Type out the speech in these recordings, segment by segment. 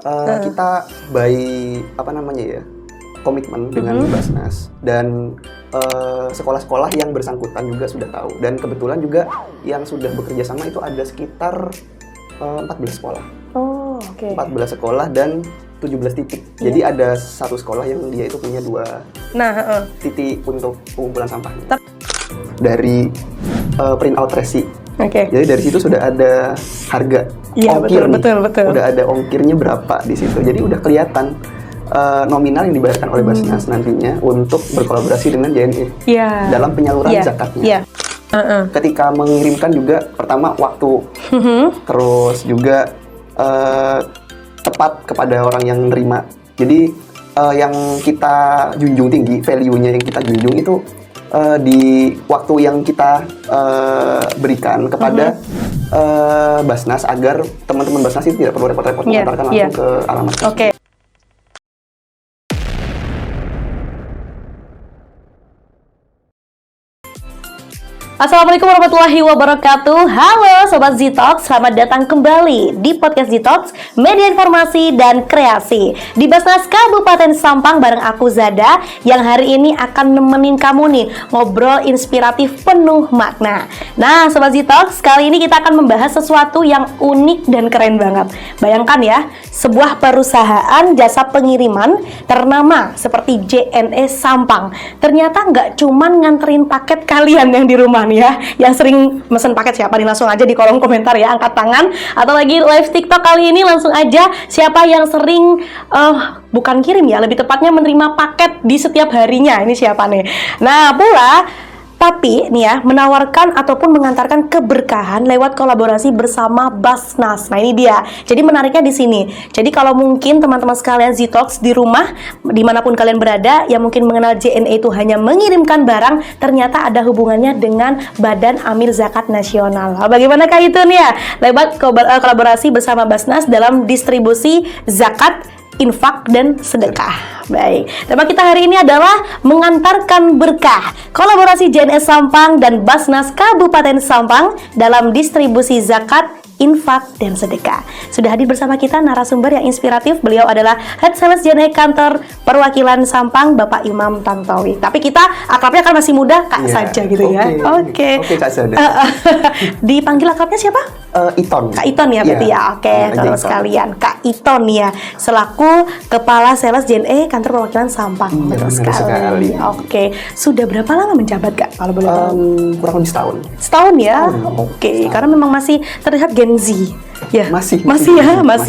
kita by komitmen dengan Basnas dan sekolah-sekolah yang bersangkutan juga sudah tahu, dan kebetulan juga yang sudah bekerja sama itu ada sekitar 14 sekolah. Oh, oke. 14 sekolah dan 17 titik. Jadi ada satu sekolah yang dia itu punya 2 titik untuk pengumpulan sampahnya. Dari print out resi. Oke. Jadi dari situ sudah ada harga ongkir betul. Udah ada ongkirnya berapa di situ. Jadi udah kelihatan nominal yang dibayarkan oleh Basnas nantinya untuk berkolaborasi dengan JNE dalam penyaluran zakatnya. Ketika mengirimkan juga pertama waktu, terus juga tepat kepada orang yang menerima. Jadi yang kita junjung tinggi, value-nya yang kita junjung itu di waktu yang kita berikan kepada Basnas, agar teman-teman Basnas itu tidak perlu repot-repot mengantarkan langsung ke alamat tersebut. Oke. Assalamualaikum warahmatullahi wabarakatuh. Halo Sobat Z-Talks, selamat datang kembali di podcast Z-Talks, media informasi dan kreasi di Basnas Kabupaten Sampang bareng aku Zada, yang hari ini akan nemenin kamu nih ngobrol inspiratif penuh makna. Nah Sobat Z-Talks, kali ini kita akan membahas sesuatu yang unik dan keren banget. Bayangkan ya, sebuah perusahaan jasa pengiriman ternama seperti JNE Sampang ternyata nggak cuman nganterin paket kalian yang di rumah ya, yang sering mesen paket siapa nih, langsung aja di kolom komentar ya, angkat tangan, atau lagi live TikTok kali ini langsung aja siapa yang sering bukan kirim ya, lebih tepatnya menerima paket di setiap harinya, ini siapa nih. Nah pula tapi nih ya, menawarkan ataupun mengantarkan keberkahan lewat kolaborasi bersama Basnas. Nah ini dia. Jadi menariknya di sini. Jadi kalau mungkin teman-teman sekalian Z-Talks di rumah, dimanapun kalian berada, yang mungkin mengenal JNE itu hanya mengirimkan barang, ternyata ada hubungannya dengan Badan Amil Zakat Nasional. Bagaimanakah itu nih ya? Lewat kolaborasi bersama Basnas dalam distribusi zakat, infak, dan sedekah. Baik, tema kita hari ini adalah mengantarkan berkah. Kolaborasi JNE Sampang dan Basnas Kabupaten Sampang dalam distribusi zakat, infak, dan sedekah. Sudah hadir bersama kita narasumber yang inspiratif. Beliau adalah Head Sales JNE Kantor Perwakilan Sampang, Bapak Imam Tantowi. Tapi kita akrabnya kan masih muda, Kak saja gitu ya. Oke, Kak Sada. Dipanggil akrabnya siapa? Iton. Kak Iton ya berarti ya. Oke, saudara sekalian, Kak Iton ya, selaku Kepala Sales JNE Kantor Perwakilan Sampang. Betul sekali. Oke, sudah berapa lama menjabat Kak kalau boleh tahu? Kurang lebih setahun. Setahun ya? Oke, karena memang masih terlihat Gen Z. Ya, masih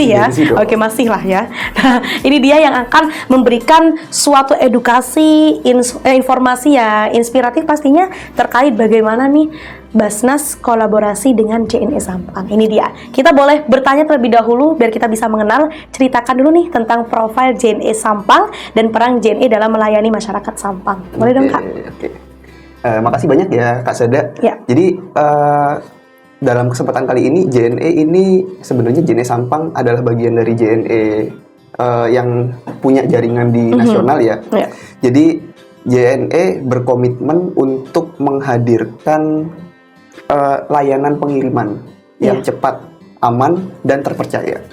ya. Oke, masih lah ya. Nah, ini dia yang akan memberikan suatu edukasi, informasi ya inspiratif pastinya terkait bagaimana nih Basnas kolaborasi dengan JNE Sampang. Ini dia. Kita boleh bertanya terlebih dahulu biar kita bisa mengenal. Ceritakan dulu nih tentang profil JNE Sampang dan peran JNE dalam melayani masyarakat Sampang. Boleh dong Kak? Oke. Makasih banyak ya Kak Sada. Ya. Jadi dalam kesempatan kali ini JNE ini sebenarnya JNE Sampang adalah bagian dari JNE yang punya jaringan di nasional ya. Jadi JNE berkomitmen untuk menghadirkan layanan pengiriman yang cepat, aman, dan terpercaya.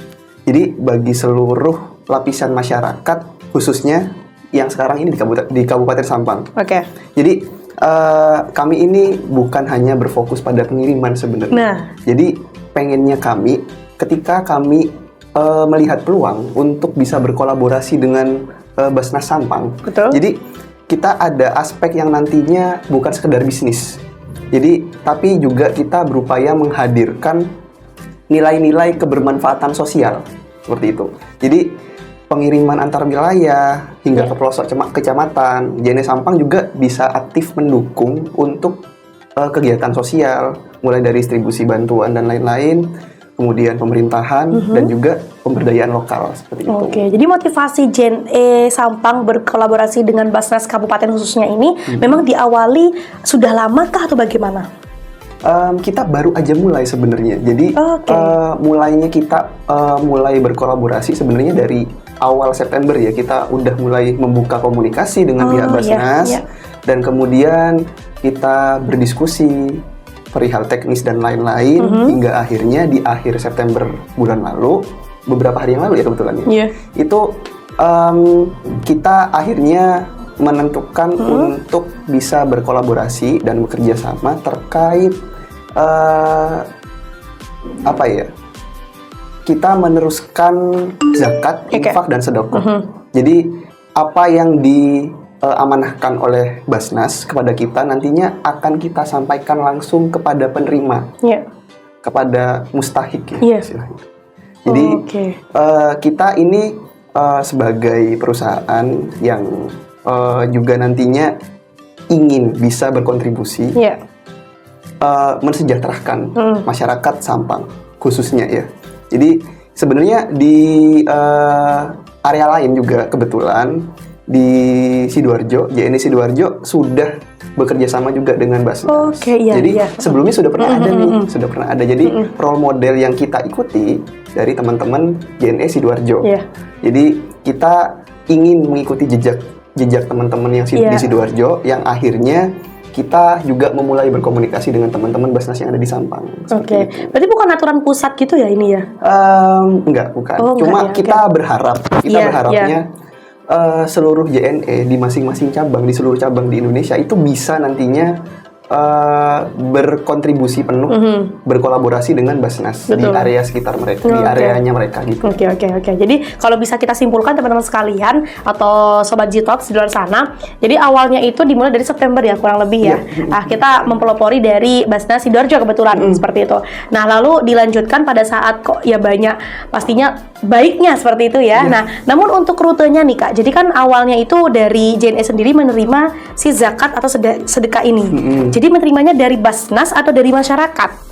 Jadi bagi seluruh lapisan masyarakat, khususnya yang sekarang ini di Kabupaten Sampang. Oke. Jadi kami ini bukan hanya berfokus pada pengiriman sebenarnya. Nah. Jadi pengennya kami, ketika kami melihat peluang untuk bisa berkolaborasi dengan Basnas Sampang. Betul. Jadi kita ada aspek yang nantinya bukan sekedar bisnis. Jadi tapi juga kita berupaya menghadirkan nilai-nilai kebermanfaatan sosial seperti itu. Jadi pengiriman antar wilayah hingga ke pelosok kecamatan, JNE Sampang juga bisa aktif mendukung untuk kegiatan sosial, mulai dari distribusi bantuan dan lain-lain, kemudian pemerintahan dan juga pemberdayaan lokal seperti itu. Oke, jadi motivasi JNE Sampang berkolaborasi dengan Basnas Kabupaten khususnya ini memang diawali sudah lamakah atau bagaimana? Kita baru aja mulai sebenarnya. Jadi mulainya kita mulai berkolaborasi sebenarnya dari awal September ya. Kita udah mulai membuka komunikasi dengan pihak Basnas dan kemudian kita berdiskusi perihal teknis dan lain-lain hingga akhirnya di akhir September bulan lalu beberapa hari yang lalu ya kebetulan ya. Iya. Itu kita akhirnya menentukan untuk bisa berkolaborasi dan bekerja sama terkait apa ya? Kita meneruskan zakat, infak dan sedekah. Jadi apa yang diamanahkan oleh Basnas kepada kita nantinya akan kita sampaikan langsung kepada penerima, kepada mustahik ya istilahnya. Jadi kita ini sebagai perusahaan yang juga nantinya ingin bisa berkontribusi mensejahterakan masyarakat Sampang khususnya ya. Jadi sebenarnya di area lain juga kebetulan di Sidoarjo, JNE Sidoarjo sudah bekerja sama juga dengan Basnas. Jadi sebelumnya sudah pernah ada nih, sudah pernah ada. Jadi role model yang kita ikuti dari teman-teman JNE Sidoarjo. Jadi kita ingin mengikuti jejak teman-teman yang di Sidoarjo yang akhirnya kita juga memulai berkomunikasi dengan teman-teman Basnas yang ada di Sampang. Berarti bukan aturan pusat gitu ya ini ya? Enggak, bukan. Cuma kita berharapnya seluruh JNE di masing-masing cabang, di seluruh cabang di Indonesia itu bisa nantinya berkontribusi penuh, berkolaborasi dengan Basnas di area sekitar mereka, di areanya mereka gitu. Jadi kalau bisa kita simpulkan teman-teman sekalian atau Sobat G-Talks di luar sana, jadi awalnya itu dimulai dari September ya kurang lebih ya. Nah, kita mempelopori dari Basnas Sidoarjo kebetulan seperti itu. Nah, lalu dilanjutkan pada saat kok ya banyak pastinya baiknya seperti itu ya. Nah, namun untuk rutenya nih Kak, jadi kan awalnya itu dari JNE sendiri menerima si zakat atau sedekah ini. Jadi menerimanya dari Basnas atau dari masyarakat?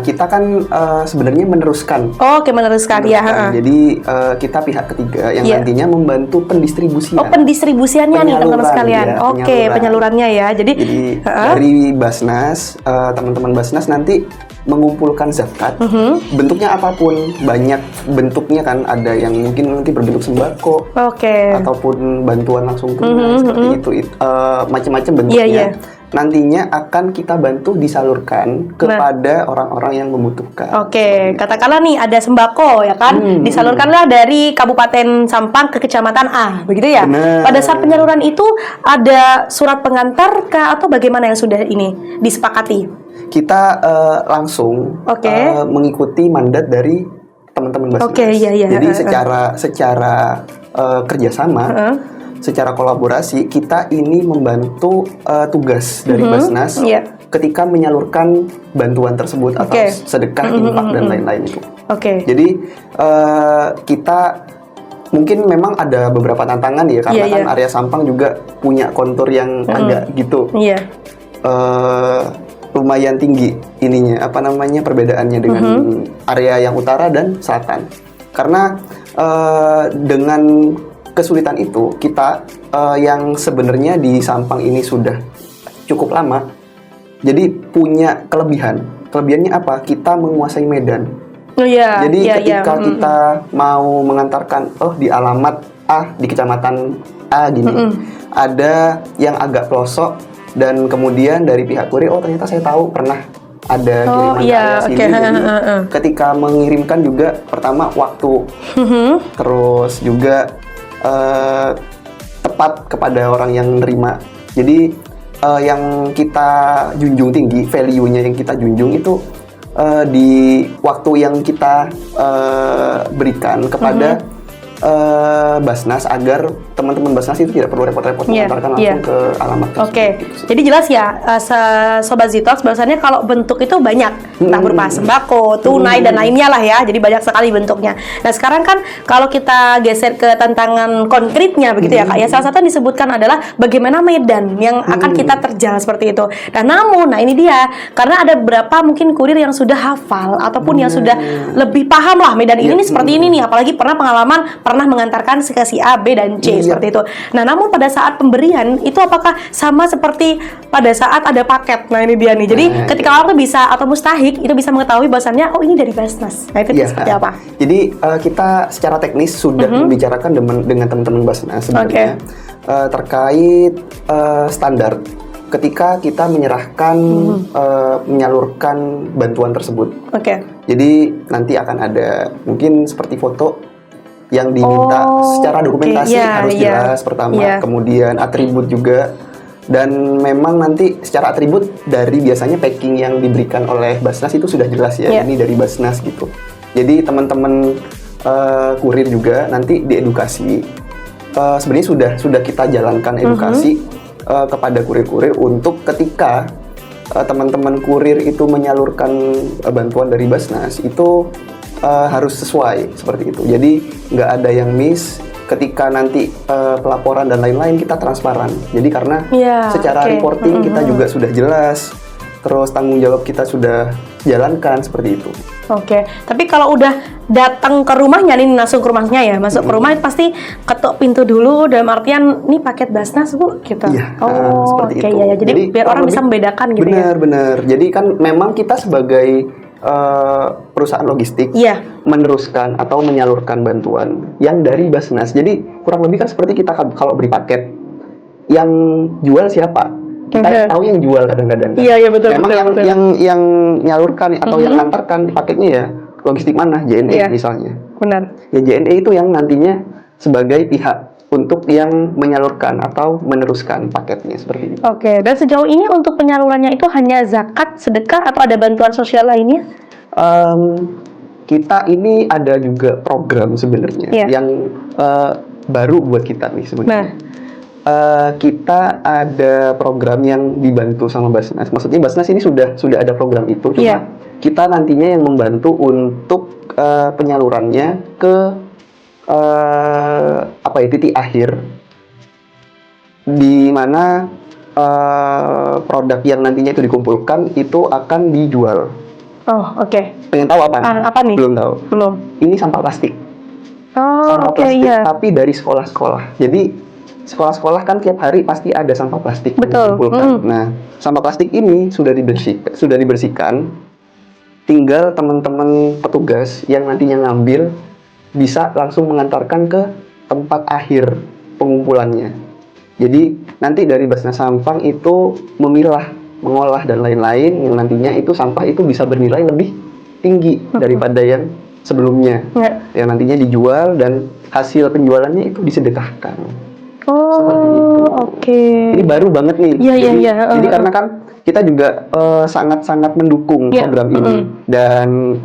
Kita kan sebenarnya meneruskan. Meneruskan. Ya. Jadi kita pihak ketiga yang nantinya membantu pendistribusian. Pendistribusiannya nih teman-teman sekalian. Penyalurannya ya. Jadi dari Basnas, teman-teman Basnas nanti mengumpulkan zakat. Bentuknya apapun, banyak bentuknya kan. Ada yang mungkin nanti berbentuk sembako, ataupun bantuan langsung tunai seperti itu. Macam-macam bentuknya. Nantinya akan kita bantu disalurkan kepada orang-orang yang membutuhkan. Katakanlah nih ada sembako ya kan, disalurkanlah dari Kabupaten Sampang ke Kecamatan A, begitu ya? Pada saat penyaluran itu ada surat pengantar kah atau bagaimana yang sudah ini disepakati? Kita langsung mengikuti mandat dari teman-teman Basnas. Jadi secara kerjasama. Secara kolaborasi kita ini membantu tugas dari Basnas ketika menyalurkan bantuan tersebut atau sedekah, infak dan lain-lain itu. Jadi kita mungkin memang ada beberapa tantangan ya karena kan area Sampang juga punya kontur yang agak gitu. Lumayan tinggi ininya perbedaannya dengan area yang utara dan selatan. Karena dengan kesulitan itu kita yang sebenarnya di Sampang ini sudah cukup lama, jadi punya kelebihannya apa? Kita menguasai medan. Jadi ketika kita mau mengantarkan di alamat A di kecamatan A gini, ada yang agak pelosok dan kemudian dari pihak kurir ternyata saya tahu pernah ada kiriman area sini. Jadi ketika mengirimkan juga pertama waktu, terus juga tepat kepada orang yang menerima. Jadi yang kita junjung tinggi, value-nya yang kita junjung itu di waktu yang kita berikan kepada Basnas agar teman-teman Basnas itu tidak perlu repot-repot mengantarkan langsung ke alamat tersebut. Jadi jelas ya, Sobat Z-Talks bahwasannya kalau bentuk itu banyak, entah berupa sembako, tunai dan lainnya lah ya. Jadi banyak sekali bentuknya. Nah sekarang kan kalau kita geser ke tantangan konkretnya begitu ya Kak ya, salah satu yang disebutkan adalah bagaimana medan yang akan kita terjal seperti itu. Nah ini dia, karena ada beberapa mungkin kurir yang sudah hafal ataupun yang sudah lebih paham lah medan ini seperti ini nih, apalagi pernah mengantarkan ke si A, B dan C seperti itu. Nah, namun pada saat pemberian itu apakah sama seperti pada saat ada paket? Nah, ini dia nih. Jadi ketika orang tuh bisa atau mustahik itu bisa mengetahui bahwasannya ini dari Basnas. Nah, itu seperti apa? Jadi kita secara teknis sudah membicarakan dengan teman-teman Basnas sebenarnya terkait standar ketika kita menyerahkan menyalurkan bantuan tersebut. Oke. Jadi nanti akan ada mungkin seperti foto yang diminta secara dokumentasi harus jelas pertama, kemudian atribut juga, dan memang nanti secara atribut dari biasanya packing yang diberikan oleh Basnas itu sudah jelas ya, ini dari Basnas gitu. Jadi teman-teman kurir juga nanti diedukasi. Sebenarnya sudah kita jalankan edukasi kepada kurir-kurir untuk ketika teman-teman kurir itu menyalurkan bantuan dari Basnas itu harus sesuai seperti itu. Jadi nggak ada yang miss ketika nanti pelaporan dan lain-lain, kita transparan. Jadi karena secara reporting kita juga sudah jelas, terus tanggung jawab kita sudah jalankan seperti itu. Oke, tapi kalau udah datang ke rumahnya nih, langsung ke rumahnya ya, masuk ke rumah pasti ketuk pintu dulu, dalam artian nih paket Basnas Bu gitu. Iya, seperti itu. Ya. Jadi biar orang bisa membedakan gitu ya. Benar. Jadi kan memang kita sebagai perusahaan logistik meneruskan atau menyalurkan bantuan yang dari Basnas. Jadi kurang lebih kan seperti kita kalau beri paket, yang jual siapa? Kita tahu yang jual kadang-kadang. Iya betul. Memang betul. yang nyalurkan atau yang antarkan paketnya ya logistik mana, JNE misalnya. Benar. Ya JNE itu yang nantinya sebagai pihak untuk yang menyalurkan atau meneruskan paketnya seperti itu. Oke, dan sejauh ini untuk penyalurannya itu hanya zakat, sedekah, atau ada bantuan sosial lainnya? Kita ini ada juga program sebenarnya yang baru buat kita nih sebenarnya. Kita ada program yang dibantu sama Basnas. Maksudnya Basnas ini sudah ada program itu, cuma kita nantinya yang membantu untuk penyalurannya ke titik akhir, di mana produk yang nantinya itu dikumpulkan itu akan dijual. Oh, oke. Pengen tahu apa? Apa nih? Belum tahu. Belum. Ini sampah plastik. Oh, oke, iya. Tapi dari sekolah-sekolah. Jadi sekolah-sekolah kan tiap hari pasti ada sampah plastik dikumpulkan. Nah, sampah plastik ini sudah dibersihkan. Tinggal teman-teman petugas yang nantinya ngambil bisa langsung mengantarkan ke tempat akhir pengumpulannya. Jadi nanti dari Basnas Sampang itu memilah, mengolah dan lain-lain yang nantinya itu sampah itu bisa bernilai lebih tinggi daripada yang sebelumnya. Yang nantinya dijual dan hasil penjualannya itu disedekahkan. Oh, oke. Ini baru banget nih. Iya. Jadi karena kan kita juga sangat-sangat mendukung program ini, dan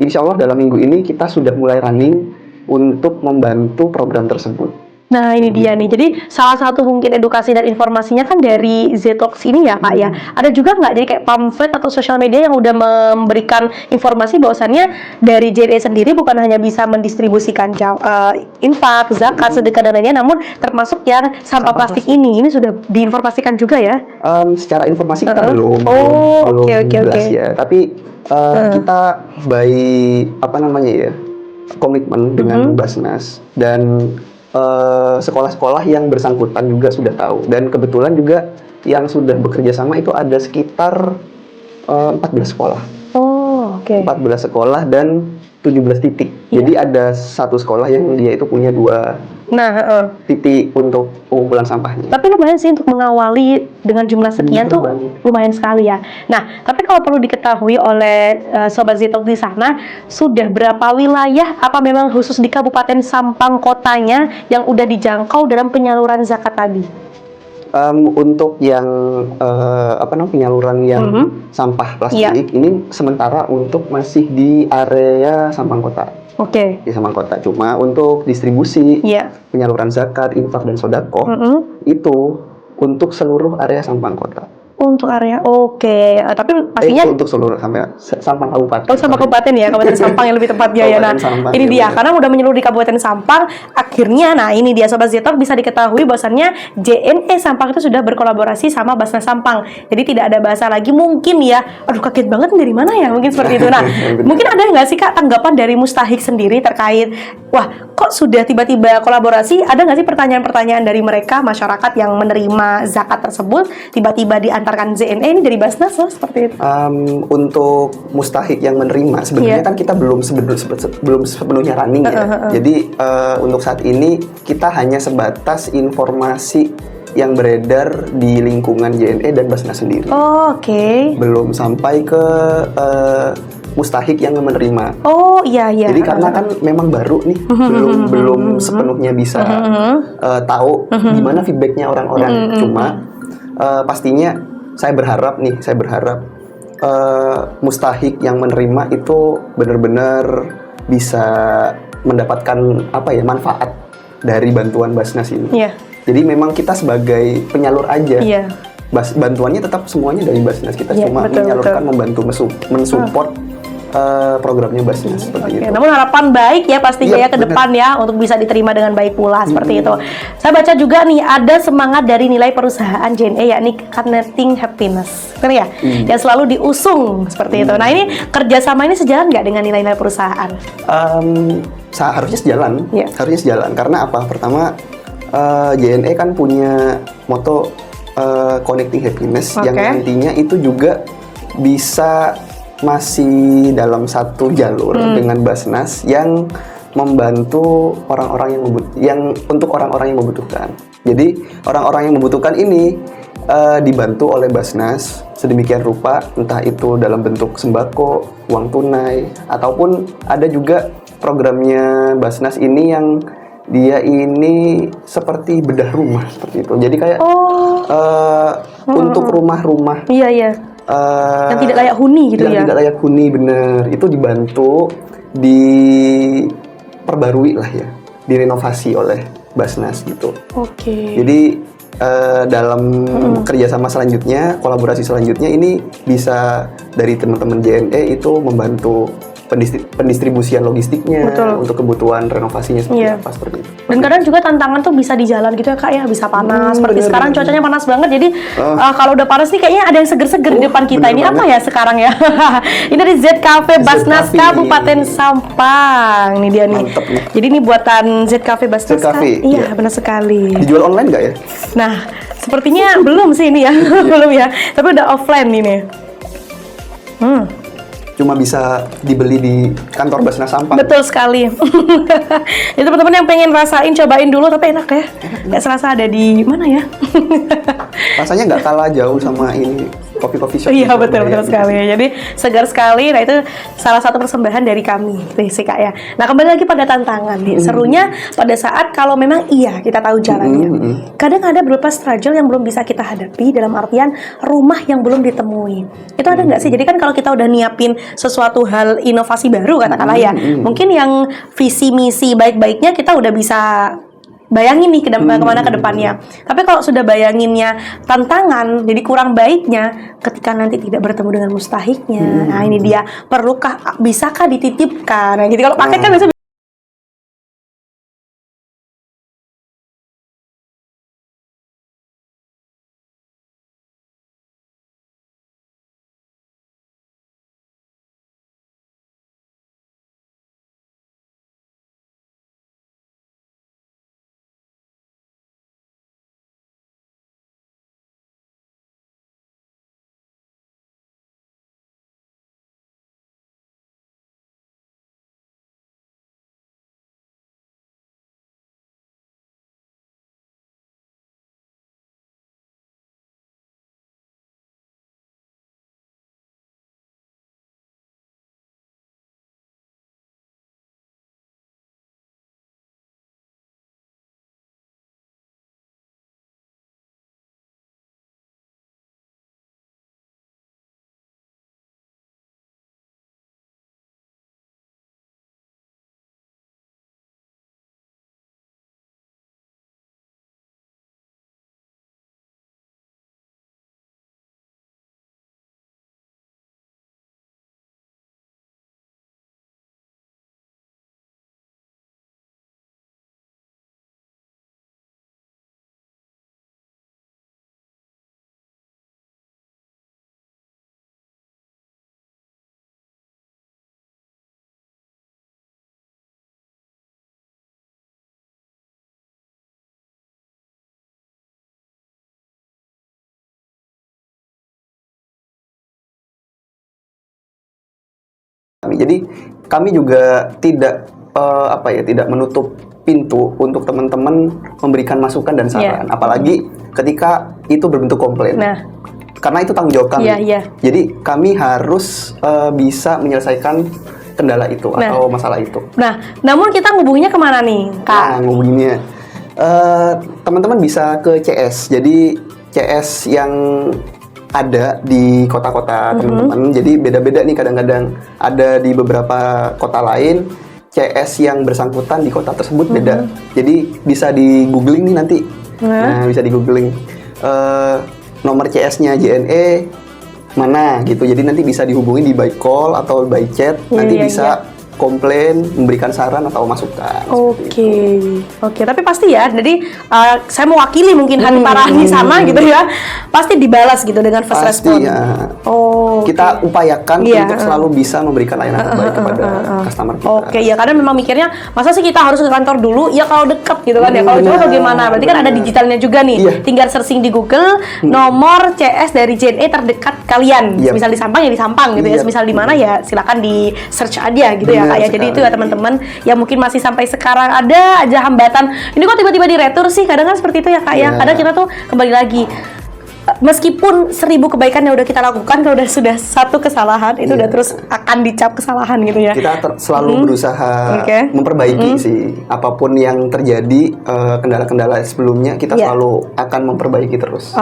insya Allah dalam minggu ini kita sudah mulai running untuk membantu program tersebut. Nah, ini dia nih. Jadi salah satu mungkin edukasi dan informasinya kan dari Ztox ini ya Pak ya. Ada juga nggak jadi kayak pamflet atau sosial media yang udah memberikan informasi bahwasannya dari JNE sendiri bukan hanya bisa mendistribusikan infak, zakat, sedekah dan lainnya, namun termasuk yang sampah plastik ini sudah diinformasikan juga ya? Secara informasi kita belum jelas ya. Tapi kita by komitmen dengan Basnas dan sekolah-sekolah yang bersangkutan juga sudah tahu, dan kebetulan juga yang sudah bekerja sama itu ada sekitar 14 sekolah. 14 sekolah dan 17 titik. Jadi ada satu sekolah yang dia itu punya 2 titik untuk pengumpulan sampahnya. Tapi lumayan sih untuk mengawali dengan jumlah sekian tuh lumayan sekali ya. Nah, tapi kalau perlu diketahui oleh Sobat Ztox di sana, sudah berapa wilayah, apa memang khusus di Kabupaten Sampang kotanya yang udah dijangkau dalam penyaluran zakat tadi? Untuk yang penyaluran yang sampah plastik ini sementara untuk masih di area Sampang Kota. Di Sampang Kota. Cuma untuk distribusi, penyaluran zakat, infak dan sodako itu untuk seluruh area Sampang Kota. Untuk area, tapi pastinya untuk seluruh Sampang Kabupaten. Sampang Kabupaten ya, Kabupaten Sampang yang lebih tepatnya ya. Nah, ini dia, karena udah menyeluruh di Kabupaten Sampang, akhirnya, nah ini dia Sobat Ztox bisa diketahui bahwasannya JNE Sampang itu sudah berkolaborasi sama Basnas Sampang. Jadi tidak ada bahasa lagi mungkin ya, aduh kaget banget dari mana ya, mungkin seperti itu. Nah, mungkin ada nggak sih Kak tanggapan dari Mustahik sendiri terkait, wah kok sudah tiba-tiba kolaborasi, ada nggak sih pertanyaan-pertanyaan dari mereka, masyarakat yang menerima zakat tersebut, tiba-tiba diantarkan JNE ini dari Basnas loh, seperti itu. Untuk Mustahik yang menerima sebenarnya kan kita belum sepenuhnya running ya. Jadi untuk saat ini kita hanya sebatas informasi yang beredar di lingkungan JNE dan Basnas sendiri. Oh, oke. Belum sampai ke mustahik yang menerima. Oh, iya iya. Jadi karena kan memang baru nih, belum sepenuhnya bisa tahu gimana feedbacknya orang-orang. Cuma pastinya saya berharap mustahik yang menerima itu benar-benar bisa mendapatkan manfaat dari bantuan Basnas ini. Iya. Jadi memang kita sebagai penyalur aja. Iya. Bantuannya tetap semuanya dari Basnas. Kita Iya, cuma betul, menyalurkan, betul. membantu mensupport programnya Basnas seperti Oke, itu. namun harapan baik ya pastinya Iya, ya ke benar. depan ya untuk bisa diterima dengan baik pula seperti itu. Saya baca juga nih ada semangat dari nilai perusahaan JNE yakni Connecting Happiness, kan ya? Yang selalu diusung seperti itu. Nah ini kerjasama ini sejalan nggak dengan nilai-nilai perusahaan? Harusnya sejalan, Iya. harusnya sejalan. Karena apa? Pertama, JNE kan punya moto Connecting Happiness yang Oke. nantinya itu juga bisa masih dalam satu jalur dengan Basnas yang membantu orang-orang untuk orang-orang yang membutuhkan. Jadi orang-orang yang membutuhkan ini dibantu oleh Basnas sedemikian rupa, entah itu dalam bentuk sembako, uang tunai, ataupun ada juga programnya Basnas ini yang dia ini seperti bedah rumah seperti itu. Jadi kayak untuk rumah-rumah Iya iya. Yang tidak layak huni gitu yang ya? tidak layak huni, bener, itu dibantu, diperbarui lah ya, direnovasi oleh Basnas gitu. Oke. Jadi dalam kerjasama selanjutnya, kolaborasi selanjutnya ini bisa dari teman-teman JNE itu membantu pendistribusian logistiknya. Betul. Untuk kebutuhan renovasinya seperti Iya. apa seperti itu. Dan kadang juga tantangan tuh bisa di jalan gitu ya Kak ya, bisa panas. Seperti bener, sekarang bener. cuacanya panas banget, jadi kalau udah panas nih kayaknya ada yang seger-seger di depan kita. bener Ini apa banget. ya sekarang ya? Ini dari Z Cafe Basnas Cafe. Kabupaten Sampang. Ini dia nih. Mantep nih. Jadi ini buatan Z Cafe Basnas. Z Cafe, Kak? Iya, iya. benar sekali. Dijual online nggak ya? Nah, sepertinya belum sih ini ya. Belum ya. Tapi udah offline ini. Cuma bisa dibeli di kantor Basnas Sampang. Betul sekali. Itu teman-teman yang pengen rasain, cobain dulu, tapi enak ya. Nggak serasa ada di mana ya? Rasanya nggak kalah jauh sama ini kopi shop. Iya di betul Surabaya gitu. sekali. Jadi segar sekali. Nah itu salah satu persembahan dari kami, sih Kak ya. Nah kembali lagi pada tantangan nih. Serunya pada saat kalau memang iya kita tahu jalannya. Kadang ada beberapa struggle yang belum bisa kita hadapi dalam artian rumah yang belum ditemui. Itu ada nggak sih? Jadi kan kalau kita udah nyiapin sesuatu hal inovasi baru katakanlah ya, mungkin yang visi misi baik-baiknya kita udah bisa bayangin nih kemana ke depannya. Tapi kalau sudah bayanginnya tantangan, jadi kurang baiknya ketika nanti tidak bertemu dengan mustahiknya. Nah ini dia, bisakah dititipkan? Nah gitu, kalau paket kan biasanya Jadi kami juga tidak tidak menutup pintu untuk teman-teman memberikan masukan dan saran. Apalagi ketika itu berbentuk komplain. Nah, karena itu tanggung jawab kami. Jadi kami harus bisa menyelesaikan kendala itu atau masalah itu. Nah, namun kita ngubunginya kemana nih, Kak? Nah, ngubunginnya teman-teman bisa ke CS. Jadi CS yang ada di kota-kota teman-teman. Jadi beda-beda nih, kadang-kadang ada di beberapa kota lain. CS yang bersangkutan di kota tersebut beda. Jadi bisa di googling nih nanti. Nah, bisa di googling nomor CS-nya JNE mana gitu. Jadi nanti bisa dihubungi di by call atau by chat. Nanti bisa komplain, memberikan saran atau masukan. Oke. Tapi pasti ya. Jadi saya mewakili mungkin hati para di sana gitu ya. Pasti dibalas gitu dengan fast response. Ya. Kita upayakan untuk selalu bisa memberikan layanan terbaik kepada customer kita. Ya karena memang mikirnya masa sih kita harus ke kantor dulu? Ya kalau dekat gitu kan ya. Kalau jauh bagaimana? Berarti kan ada digitalnya juga nih. Tinggal searching di Google nomor CS dari JNE terdekat kalian. Misal di Sampang ya di Sampang gitu ya. Misal di mana ya silakan di search aja gitu ya. Kayak jadi itu ya teman-teman yang mungkin masih sampai sekarang ada aja hambatan. Ini kok tiba-tiba diretur sih? Kadang kan seperti itu ya Kak ya. Kadang kita tuh kembali lagi. Meskipun 1000 kebaikan yang udah kita lakukan, kalau sudah satu kesalahan itu udah terus akan dicap kesalahan gitu ya. Kita selalu berusaha memperbaiki sih apapun yang terjadi, kendala-kendala sebelumnya kita selalu akan memperbaiki terus.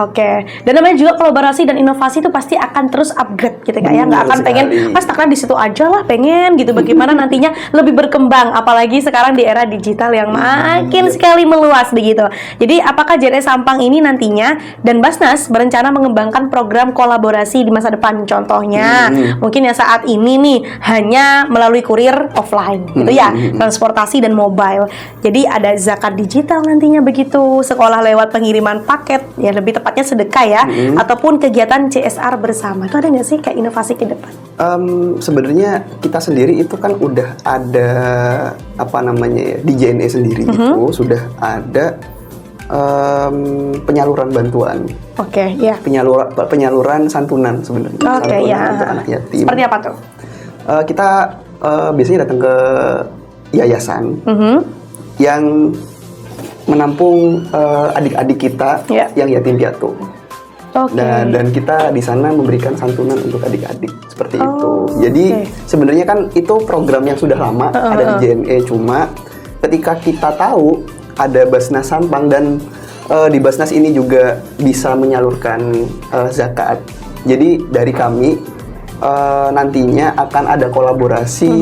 Dan namanya juga kolaborasi dan inovasi itu pasti akan terus upgrade gitu kayak nggak akan pengen takkan di situ aja lah pengen gitu. Bagaimana nantinya lebih berkembang, apalagi sekarang di era digital yang makin sekali meluas begitu. Jadi apakah JNE Sampang ini nantinya dan Basnas berencana mengembangkan program kolaborasi di masa depan? Contohnya, mungkin yang saat ini nih hanya melalui kurir offline, gitu ya, transportasi dan mobile. Jadi ada zakat digital nantinya begitu, sekolah lewat pengiriman paket, ya lebih tepatnya sedekah ya, ataupun kegiatan CSR bersama. Itu ada nggak sih kayak inovasi ke depan? Sebenarnya kita sendiri itu kan udah ada di JNE sendiri itu sudah ada penyaluran bantuan. Penyaluran santunan sebenarnya. Untuk anak yatim. Seperti apa tuh? Kita biasanya datang ke yayasan yang menampung adik-adik kita yang yatim piatu. Dan kita di sana memberikan santunan untuk adik-adik seperti itu. Jadi sebenarnya kan itu program yang sudah lama ada di JNE, cuma ketika kita tahu ada Basnas Sampang dan di Basnas ini juga bisa menyalurkan zakat. Jadi dari kami nantinya akan ada kolaborasi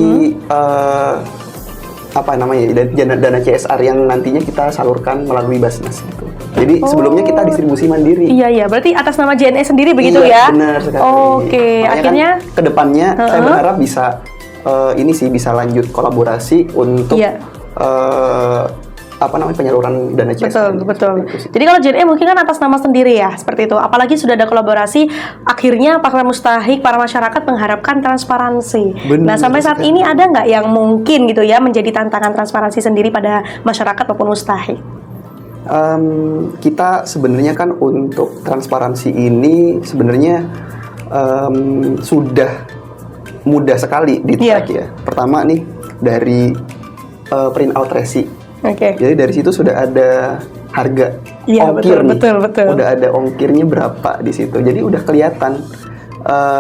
dana CSR yang nantinya kita salurkan melalui Basnas gitu. Jadi sebelumnya kita distribusi mandiri. Iya, berarti atas nama JNE sendiri begitu ya? Benar sekali. Akhirnya kan kedepannya saya berharap bisa bisa lanjut kolaborasi untuk penyaluran dana CSR. Betul. Jadi kalau JNE mungkin kan atas nama sendiri ya, seperti itu. Apalagi sudah ada kolaborasi, akhirnya para mustahik, para masyarakat mengharapkan transparansi. Nah, sampai saat ini ada nggak yang mungkin gitu ya menjadi tantangan transparansi sendiri pada masyarakat maupun mustahik? Kita sebenarnya kan untuk transparansi ini sebenarnya sudah mudah sekali di-track ya. Pertama nih dari print out resi. Jadi dari situ sudah ada harga ongkir betul. Udah ada ongkirnya berapa di situ. Jadi udah kelihatan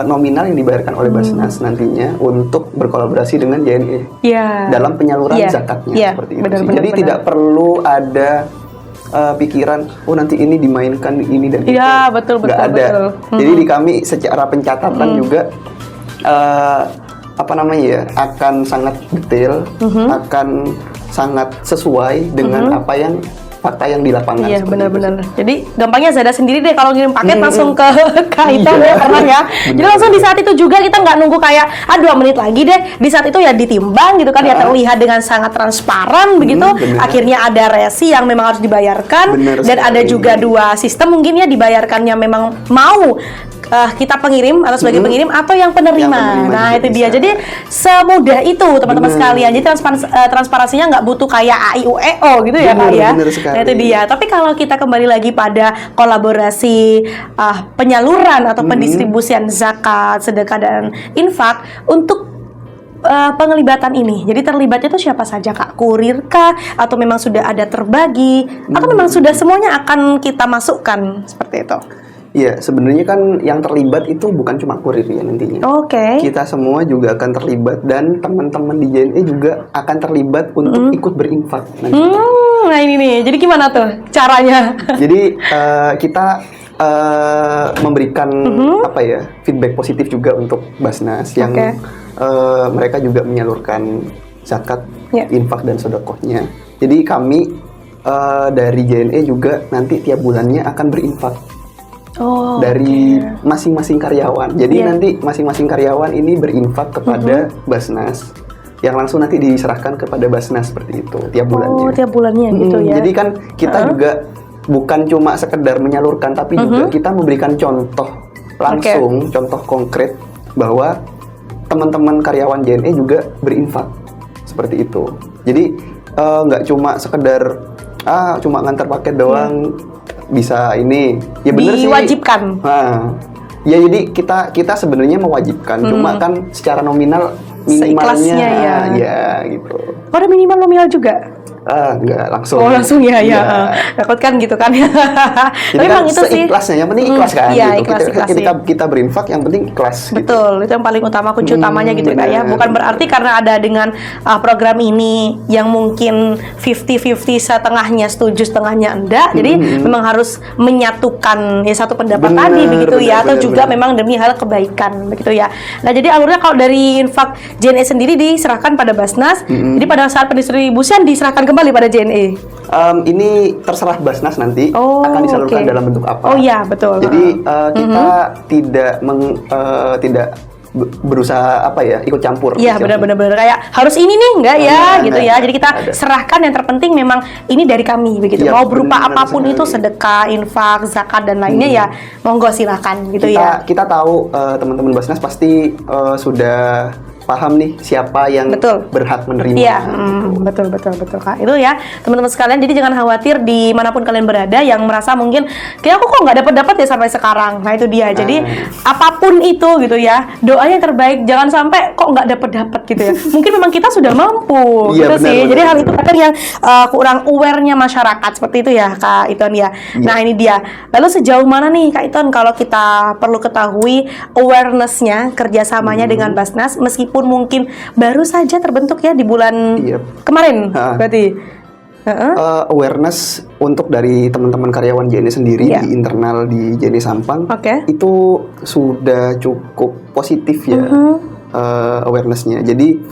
nominal yang dibayarkan oleh Basnas nantinya untuk berkolaborasi dengan JNE dalam penyaluran zakatnya seperti itu. Jadi tidak perlu ada pikiran nanti ini dimainkan ini dan itu. Betul. Nggak ada. Jadi di kami secara pencatatan juga akan sangat detail, akan sangat sesuai dengan fakta yang di lapangan. Iya, benar-benar. Jadi gampangnya Zada sendiri deh kalau ngirim paket langsung ke Kaitan ya pernah ya. Jadi langsung di saat itu juga kita nggak nunggu kayak 2 menit lagi deh. Di saat itu ya ditimbang gitu kan, ya terlihat dengan sangat transparan begitu. Akhirnya ada resi yang memang harus dibayarkan dan ada juga 2 sistem mungkin ya, dibayarkannya memang mau kita pengirim atau sebagai pengirim atau yang penerima. Nah itu dia. Jadi semudah itu teman-teman sekalian. Jadi transparansinya nggak butuh kayak AIUEO gitu ya Kak ya. Nah itu dia. Tapi kalau kita kembali lagi pada kolaborasi penyaluran atau pendistribusian zakat, sedekah dan infak untuk pengelibatan ini? Jadi terlibatnya itu siapa saja Kak? Kurir kah? Atau memang sudah ada terbagi? Atau memang sudah semuanya akan kita masukkan seperti itu? Iya, sebenarnya kan yang terlibat itu bukan cuma kurir ya nantinya. Oke. Kita semua juga akan terlibat dan teman-teman di JNE juga akan terlibat untuk ikut berinfak nanti. Nah ini nih, jadi gimana tuh caranya? Jadi kita memberikan apa ya, feedback positif juga untuk Basnas yang mereka juga menyalurkan zakat, infak dan sedekahnya. Jadi kami dari JNE juga nanti tiap bulannya akan berinfak dari masing-masing karyawan. Jadi nanti masing-masing karyawan ini berinfak kepada Basnas yang langsung nanti diserahkan kepada Basnas seperti itu tiap bulannya. Oh, tiap bulannya gitu ya. Jadi kan kita juga bukan cuma sekedar menyalurkan, tapi juga kita memberikan contoh langsung, contoh konkret bahwa teman-teman karyawan JNE juga berinfak seperti itu. Jadi nggak cuma sekedar cuma ngantar paket doang bisa ini. Ya benar sih. Diwajibkan. Nah, ya jadi kita sebenarnya mewajibkan, cuma kan secara nominal minimalnya ya gitu. Ada minimal nominal juga? Enggak, langsung. Oh, langsung ya. Takut kan gitu kan. Jadi tapi kan memang itu sih. Seikhlasnya, yang penting ikhlas kan Iya, gitu. ikhlas, Kita berinfak yang penting ikhlas gitu. Betul, itu yang paling utama, kunci utamanya gitu Kak ya. Bukan berarti karena ada dengan program ini yang mungkin 50-50, setengahnya setuju, setengahnya enggak. Jadi memang harus menyatukan ya satu pendapat tadi begitu ya, atau juga memang demi hal kebaikan begitu ya. Nah, jadi alurnya kalau dari infak JNE sendiri diserahkan pada Basnas. Jadi pada saat pendistribusian diserahkan kembali pada JNE. Ini terserah Basnas nanti akan disalurkan dalam bentuk apa. Oh iya, betul. Jadi kita tidak berusaha apa ya, ikut campur. Iya, benar-benar kayak harus ini nih enggak ya gitu ya. Jadi kita serahkan, yang terpenting memang ini dari kami begitu. Mau berupa apapun itu, sedekah, infak, zakat dan lainnya ya monggo silakan gitu ya. Kita tahu teman-teman Basnas pasti sudah paham nih siapa yang berhak menerima. Iya, betul Kak. Itu ya teman-teman sekalian. Jadi jangan khawatir dimanapun kalian berada yang merasa mungkin kayak aku kok nggak dapat ya sampai sekarang. Nah itu dia. Jadi apapun itu gitu ya, doanya yang terbaik. Jangan sampai kok nggak dapat gitu ya. Mungkin memang kita sudah mampu gitu sih. Jadi hal itu kadang yang kurang aware-nya masyarakat seperti itu ya Kak Iton ya. Nah ini dia. Lalu sejauh mana nih Kak Iton kalau kita perlu ketahui awareness-nya, kerjasamanya dengan Basnas meskipun mungkin baru saja terbentuk ya di bulan kemarin berarti. Awareness untuk dari teman-teman karyawan JNE sendiri di internal di JNE Sampang itu sudah cukup positif ya awareness-nya. Jadi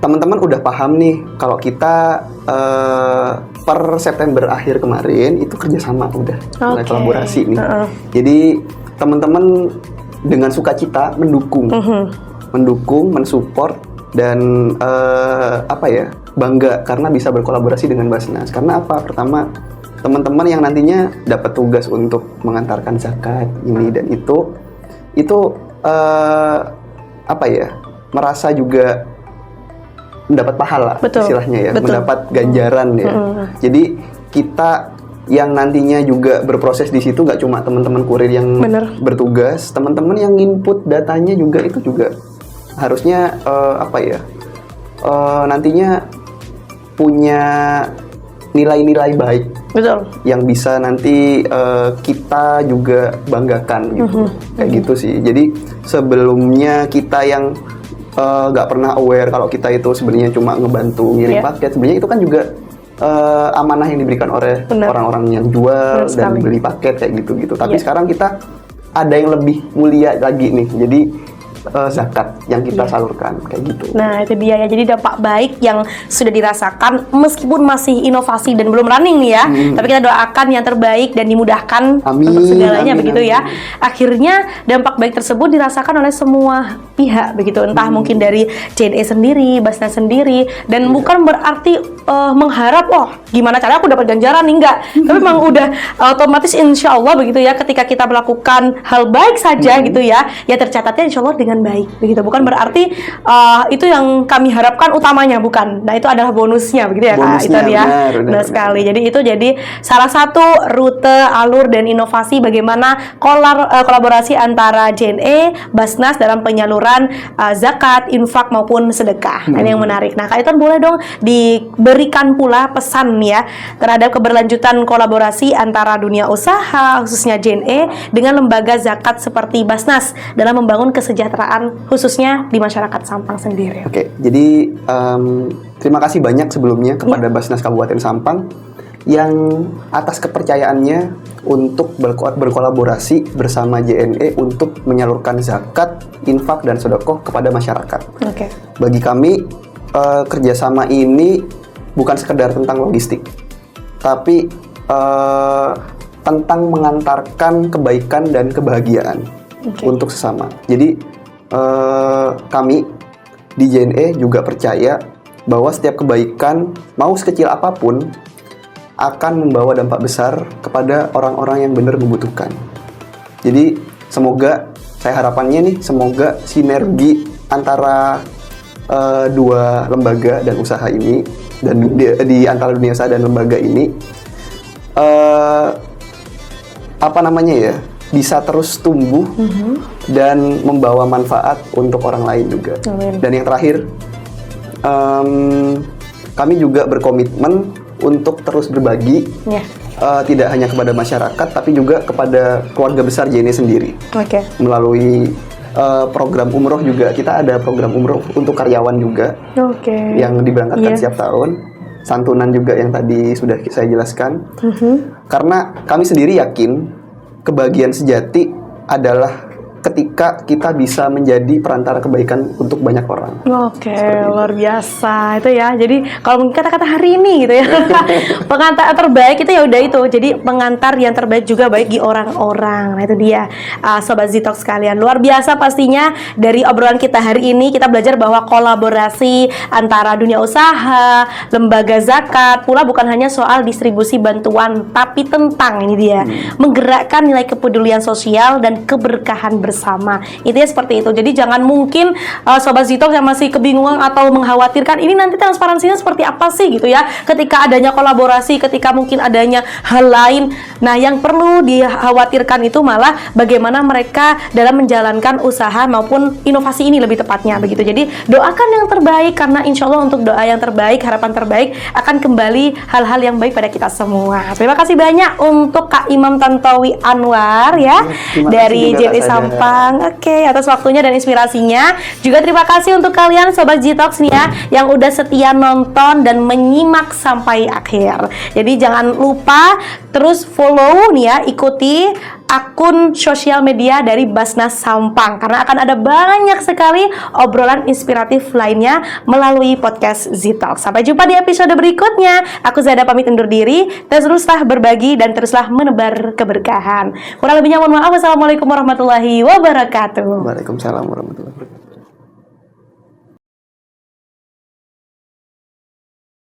teman-teman udah paham nih kalau kita per September akhir kemarin itu kerjasama udah mulai kolaborasi nih. Jadi teman-teman dengan sukacita mendukung, mensupport dan bangga karena bisa berkolaborasi dengan Basnas. Karena apa? Pertama, teman-teman yang nantinya dapat tugas untuk mengantarkan zakat ini dan itu merasa juga mendapat pahala istilahnya ya, mendapat ganjaran ya. Jadi kita yang nantinya juga berproses di situ nggak cuma teman-teman kurir yang bertugas, teman-teman yang input datanya juga itu juga harusnya nantinya punya nilai-nilai baik yang bisa nanti kita juga banggakan gitu. Kayak gitu sih. Jadi sebelumnya kita yang nggak pernah aware kalau kita itu sebenarnya cuma ngebantu ngirim paket, sebenarnya itu kan juga amanah yang diberikan oleh orang-orang yang jual dan beli paket kayak gitu-gitu. Tapi sekarang kita ada yang lebih mulia lagi nih. Jadi zakat yang kita salurkan kayak gitu. Nah itu dia ya. Jadi dampak baik yang sudah dirasakan meskipun masih inovasi dan belum running nih ya. Tapi kita doakan yang terbaik dan dimudahkan untuk segalanya begitu ya. Akhirnya dampak baik tersebut dirasakan oleh semua pihak begitu. Entah mungkin dari JNE sendiri, Basnas sendiri, dan bukan berarti mengharap gimana caranya aku dapat ganjaran nih, enggak. Tapi memang udah otomatis insya Allah begitu ya, ketika kita melakukan hal baik saja gitu ya, ya tercatatnya insya Allah dengan dengan baik begitu. Bukan berarti itu yang kami harapkan utamanya, bukan. Nah, itu adalah bonusnya begitu ya Kak. Itu dia. Benar sekali. Jadi itu jadi salah satu rute, alur dan inovasi bagaimana kolaborasi antara JNE, Basnas dalam penyaluran zakat, infak maupun sedekah. Ini yang menarik. Nah, Kak Iton boleh dong diberikan pula pesan ya terhadap keberlanjutan kolaborasi antara dunia usaha khususnya JNE dengan lembaga zakat seperti Basnas dalam membangun kesejahteraan khususnya di masyarakat Sampang sendiri. Oke, jadi terima kasih banyak sebelumnya kepada Basnas Kabupaten Sampang yang atas kepercayaannya untuk berkolaborasi bersama JNE untuk menyalurkan zakat, infak dan sedekah kepada masyarakat. Oke. Bagi kami kerjasama ini bukan sekedar tentang logistik, tapi tentang mengantarkan kebaikan dan kebahagiaan untuk sesama. Jadi kami di JNE juga percaya bahwa setiap kebaikan, mau sekecil apapun, akan membawa dampak besar kepada orang-orang yang benar membutuhkan. Jadi semoga, saya harapannya nih, semoga sinergi antara dua lembaga dan usaha ini, dan di antara dunia usaha dan lembaga ini bisa terus tumbuh dan membawa manfaat untuk orang lain juga. Dan yang terakhir, kami juga berkomitmen untuk terus berbagi, tidak hanya kepada masyarakat tapi juga kepada keluarga besar JNE sendiri. Melalui program umroh juga, kita ada program umroh untuk karyawan juga yang diberangkatkan setiap tahun. Santunan juga yang tadi sudah saya jelaskan. Karena kami sendiri yakin kebahagiaan sejati adalah ketika kita bisa menjadi perantara kebaikan untuk banyak orang. Luar biasa itu ya. Jadi kalau mungkin kata-kata hari ini gitu ya, pengantar terbaik itu ya udah itu. Jadi pengantar yang terbaik juga bagi orang-orang. Nah itu dia, Sobat Zitox sekalian. Luar biasa pastinya dari obrolan kita hari ini, kita belajar bahwa kolaborasi antara dunia usaha, lembaga zakat, pula bukan hanya soal distribusi bantuan, tapi tentang ini dia, menggerakkan nilai kepedulian sosial dan keberkahan bersama. Itu ya seperti itu. Jadi jangan mungkin Sobat Zitox yang masih kebingungan atau mengkhawatirkan ini nanti transparansinya seperti apa sih gitu ya. Ketika adanya kolaborasi, ketika mungkin adanya hal lain. Nah, yang perlu dikhawatirkan itu malah bagaimana mereka dalam menjalankan usaha maupun inovasi ini lebih tepatnya begitu. Jadi doakan yang terbaik, karena insya Allah untuk doa yang terbaik, harapan terbaik akan kembali hal-hal yang baik pada kita semua. Terima kasih banyak untuk Kak Imam Tantowi Anwar ya dari JNE Sampang. Atas waktunya dan inspirasinya. Juga terima kasih untuk kalian Sobat Zitox nih ya, yang udah setia nonton dan menyimak sampai akhir. Jadi jangan lupa terus follow nih ya, ikuti akun sosial media dari Basnas Sampang, karena akan ada banyak sekali obrolan inspiratif lainnya melalui podcast Zitox. Sampai jumpa di episode berikutnya. Aku Zada pamit undur diri. Teruslah berbagi dan teruslah menebar keberkahan. Kurang lebihnya mohon maaf. Wassalamualaikum warahmatullahi wabarakatuh. Waalaikumsalam warahmatullahi wabarakatuh.